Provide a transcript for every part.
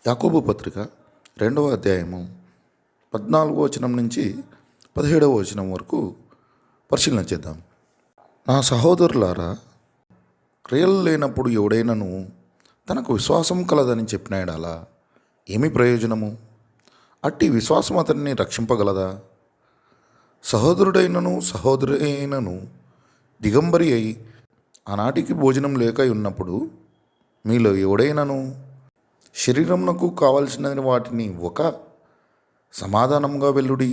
యాకోబు పత్రిక 2వ అధ్యాయము 14వ వచనం నుంచి 17వ వచనం వరకు పరిశీలన చేద్దాం. నా సహోదరులారా, క్రియలు లేనప్పుడు ఎవడైనను తనకు విశ్వాసం కలదని చెప్పినాడలా ఏమి ప్రయోజనము? అట్టి విశ్వాసం అతన్ని రక్షింపగలదా? సహోదరి అయినను దిగంబరి అయి ఆనాటికి భోజనం లేక ఉన్నప్పుడు మీలో ఎవడైనను శరీరమునకు కావలసిన వాటిని ఒక సమాధానంగా వెల్లుడి,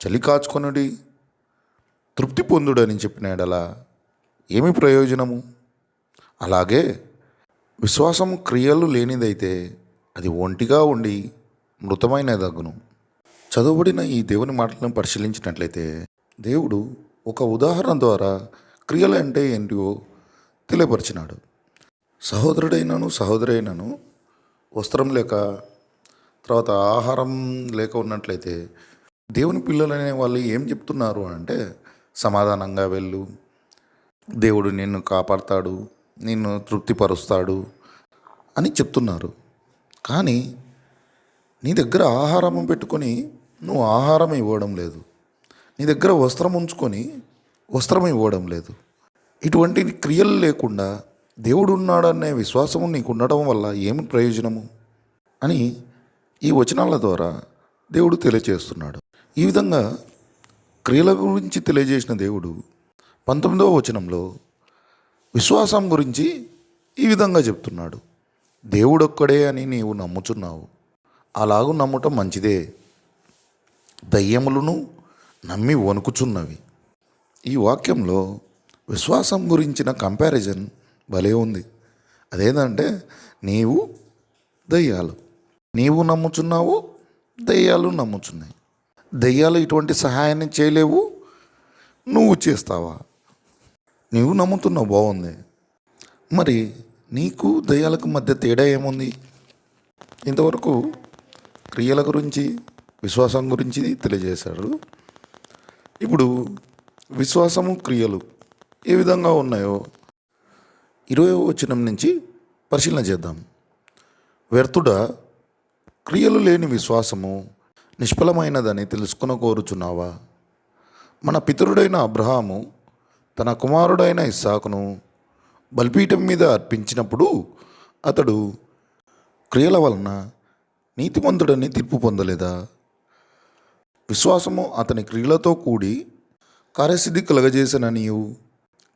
చలి కాచుకొనుడి, తృప్తి పొందుడని చెప్పినాడలా ఏమి ప్రయోజనము? అలాగే విశ్వాసం క్రియలు లేనిదైతే అది ఒంటిగా ఉండి మృతమైనదగును. చదువుబడిన ఈ దేవుని మాటలను పరిశీలించినట్లయితే దేవుడు ఒక ఉదాహరణ ద్వారా క్రియలు అంటే ఏంటివో తెలియపరిచినాడు. సహోదరి అయినను వస్త్రం లేక, తర్వాత ఆహారం లేక ఉన్నట్లయితే దేవుని పిల్లలు అనే వాళ్ళు ఏం చెప్తున్నారు అంటే, సమాధానంగా వెళ్ళు, దేవుడు నిన్ను కాపాడుతాడు, నిన్ను తృప్తిపరుస్తాడు అని చెప్తున్నారు. కానీ నీ దగ్గర ఆహారం పెట్టుకొని నువ్వు ఆహారం ఇవ్వడం లేదు, నీ దగ్గర వస్త్రం ఉంచుకొని వస్త్రం ఇవ్వడం లేదు. ఇటువంటి క్రియలు లేకుండా దేవుడు ఉన్నాడనే విశ్వాసము నీకు ఉండటం వల్ల ఏమి ప్రయోజనము అని ఈ వచనాల ద్వారా దేవుడు తెలియజేస్తున్నాడు. ఈ విధంగా క్రియల గురించి తెలియజేసిన దేవుడు 19వ వచనంలో విశ్వాసం గురించి ఈ విధంగా చెప్తున్నాడు. దేవుడొక్కడే అని నీవు నమ్ముచున్నావు, అలాగూ నమ్మటం మంచిదే. దయ్యములను నమ్మి వణుకుచున్నవి. ఈ వాక్యంలో విశ్వాసం గురించిన కంపారిజన్ భలే ఉంది. అదేంటంటే, నీవు నమ్ముచున్నావు, దయ్యాలు నమ్ముచున్నాయి. దయ్యాలు ఇటువంటి సహాయాన్ని చేయలేవు, నువ్వు చేస్తావా? నీవు నమ్ముతున్నావు, బాగుంది. మరి నీకు దయ్యాలకు మధ్య తేడా ఏముంది? ఇంతవరకు క్రియల గురించి, విశ్వాసం గురించి తెలియజేశాడు. ఇప్పుడు విశ్వాసము, క్రియలు ఏ విధంగా ఉన్నాయో 20వ వచనం నుంచి పరిశీలన చేద్దాం. వ్యర్థుడా, క్రియలు లేని విశ్వాసము నిష్ఫలమైనదని తెలుసుకుని కోరుచున్నావా? మన పితరుడైన అబ్రహాము తన కుమారుడైన ఇస్సాకును బలిపీఠం మీద అర్పించినప్పుడు అతడు క్రియల వలన నీతిమంతుడని తీర్పు పొందలేదా? విశ్వాసము అతని క్రియలతో కూడి కార్యసిద్ధి కలగజేసననియు,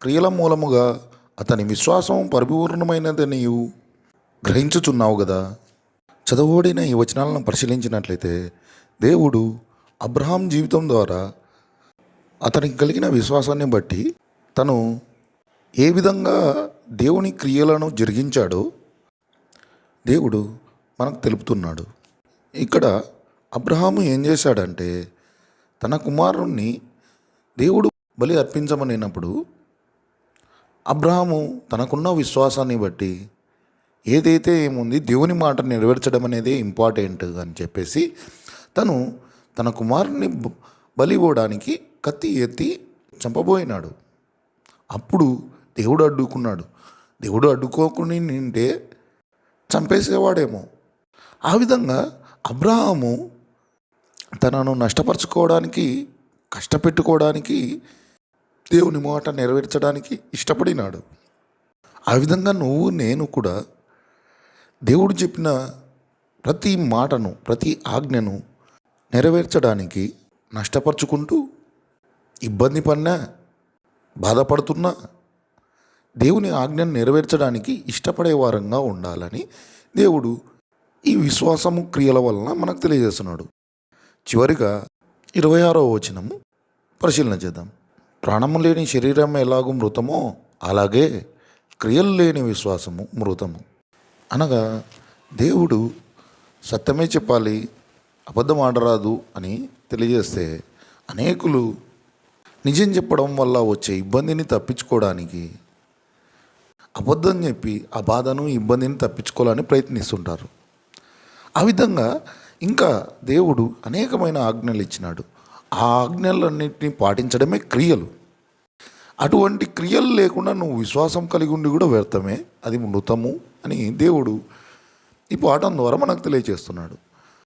క్రియల మూలముగా అతని విశ్వాసం పరిపూర్ణమైనదనియు గ్రహించుచున్నావు కదా. చదవబడిన ఈ వచనాలను పరిశీలించినట్లయితే దేవుడు అబ్రహాం జీవితం ద్వారా అతనికి కలిగిన విశ్వాసాన్ని బట్టి తను ఏ విధంగా దేవుని క్రియలను జరిగించాడో దేవుడు మనకు తెలుపుతున్నాడు. ఇక్కడ అబ్రహాము ఏం చేశాడంటే, తన కుమారుణ్ణి దేవుడు బలి అర్పించమనినప్పుడు అబ్రహాము తనకున్న విశ్వాసాన్ని బట్టి ఏదైతే ఏముంది, దేవుని మాట నెరవేర్చడం అనేది ఇంపార్టెంట్ అని చెప్పేసి తన కుమారుని బలి ఇవ్వడానికి కత్తి ఎత్తి చంపబోయినాడు. అప్పుడు దేవుడు అడ్డుకున్నాడు. దేవుడు అడ్డుకోకుండా నింటే చంపేసేవాడేమో. ఆ విధంగా అబ్రహాము తనను నష్టపరచుకోవడానికి, కష్టపెట్టుకోవడానికి, దేవుని మాట నెరవేర్చడానికి ఇష్టపడినాడు. ఆ విధంగా నువ్వు, నేను కూడా దేవుడు చెప్పిన ప్రతి మాటను, ప్రతి ఆజ్ఞను నెరవేర్చడానికి నష్టపరుచుకుంటూ, ఇబ్బంది పడినా, బాధపడుతున్నా దేవుని ఆజ్ఞను నెరవేర్చడానికి ఇష్టపడే వారంగా ఉండాలని దేవుడు ఈ విశ్వాసము, క్రియల వలన మనకు తెలియజేస్తున్నాడు. చివరిగా 26వ వచనము పరిశీలన చేద్దాం. ప్రాణము లేని శరీరం ఎలాగూ మృతమో అలాగే క్రియలు లేని విశ్వాసము మృతము. అనగా దేవుడు సత్యమే చెప్పాలి, అబద్ధం ఆడరాదు అని తెలియజేస్తే అనేకులు నిజం చెప్పడం వల్ల వచ్చే ఇబ్బందిని తప్పించుకోవడానికి అబద్ధం చెప్పి ఆ బాధను, ఇబ్బందిని తప్పించుకోవాలని ప్రయత్నిస్తుంటారు. ఆ విధంగా ఇంకా దేవుడు అనేకమైన ఆజ్ఞలు ఇచ్చినాడు. ఆ ఆజ్ఞలన్నింటినీ పాటించడమే క్రియలు. అటువంటి క్రియలు లేకుండా నువ్వు విశ్వాసం కలిగి ఉండి కూడా వ్యర్థమే, అది మృతము అని దేవుడు ఈ పాఠం ద్వారా మనకు తెలియజేస్తున్నాడు.